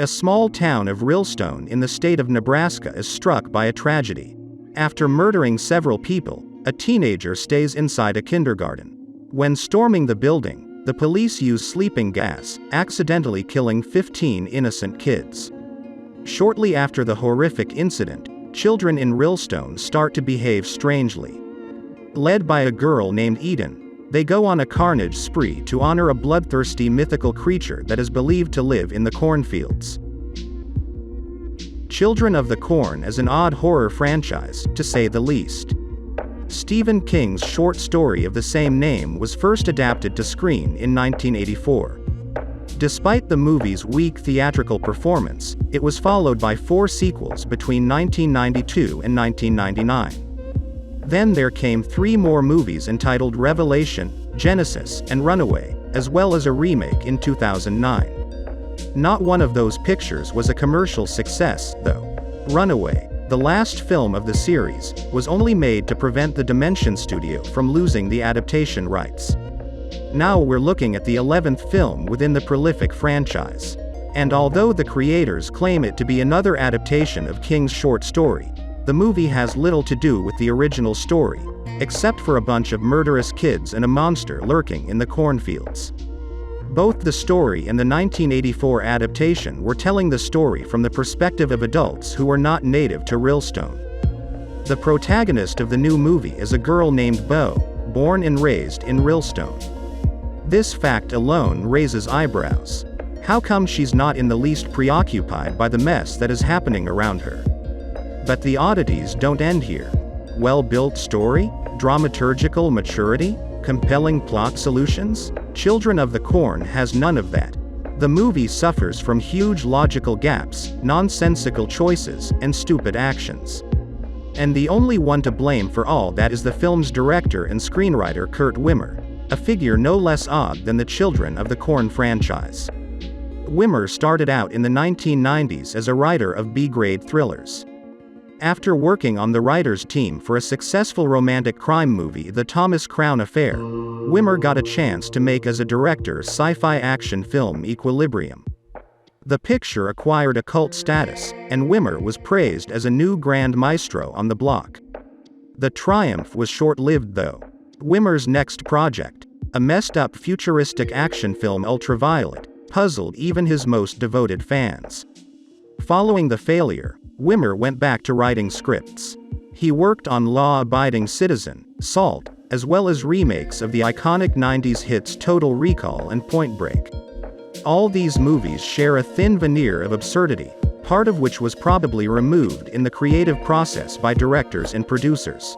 A small town of Rillstone in the state of Nebraska is struck by a tragedy. After murdering several people, a teenager stays inside a kindergarten. When storming the building, the police use sleeping gas, accidentally killing 15 innocent kids. Shortly after the horrific incident, children in Rillstone start to behave strangely. Led by a girl named Eden, they go on a carnage spree to honor a bloodthirsty mythical creature that is believed to live in the cornfields. Children of the Corn is an odd horror franchise, to say the least. Stephen King's short story of the same name was first adapted to screen in 1984. Despite the movie's weak theatrical performance, it was followed by 4 sequels between 1992 and 1999. Then there came 3 more movies entitled Revelation, Genesis, and Runaway, as well as a remake in 2009. Not one of those pictures was a commercial success, though. Runaway, the last film of the series, was only made to prevent the Dimension Studio from losing the adaptation rights. Now we're looking at the 11th film within the prolific franchise. And although the creators claim it to be another adaptation of King's short story, the movie has little to do with the original story, except for a bunch of murderous kids and a monster lurking in the cornfields. Both the story and the 1984 adaptation were telling the story from the perspective of adults who were not native to Rillstone. The protagonist of the new movie is a girl named Bo, born and raised in Rillstone. This fact alone raises eyebrows. How come she's not in the least preoccupied by the mess that is happening around her? But the oddities don't end here. Well-built story? Dramaturgical maturity? Compelling plot solutions? Children of the Corn has none of that. The movie suffers from huge logical gaps, nonsensical choices, and stupid actions. And the only one to blame for all that is the film's director and screenwriter Kurt Wimmer, a figure no less odd than the Children of the Corn franchise. Wimmer started out in the 1990s as a writer of B-grade thrillers. After working on the writers' team for a successful romantic crime movie The Thomas Crown Affair, Wimmer got a chance to make as a director sci-fi action film Equilibrium. The picture acquired a cult status, and Wimmer was praised as a new grand maestro on the block. The triumph was short-lived though. Wimmer's next project, a messed-up futuristic action film Ultraviolet, puzzled even his most devoted fans. Following the failure, Wimmer went back to writing scripts. He worked on Law-Abiding Citizen, Salt, as well as remakes of the iconic 90s hits Total Recall and Point Break. All these movies share a thin veneer of absurdity, part of which was probably removed in the creative process by directors and producers.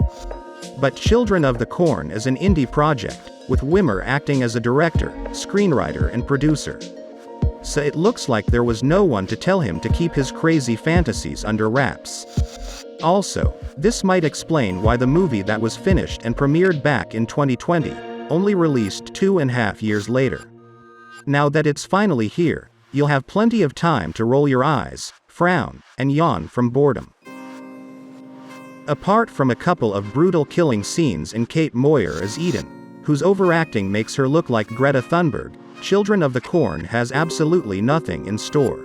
But Children of the Corn is an indie project, with Wimmer acting as a director, screenwriter and producer. So it looks like there was no one to tell him to keep his crazy fantasies under wraps. Also, this might explain why the movie that was finished and premiered back in 2020, only released 2.5 years later. Now that it's finally here, you'll have plenty of time to roll your eyes, frown, and yawn from boredom. Apart from a couple of brutal killing scenes in Kate Moyer as Eden, whose overacting makes her look like Greta Thunberg, Children of the Corn has absolutely nothing in store.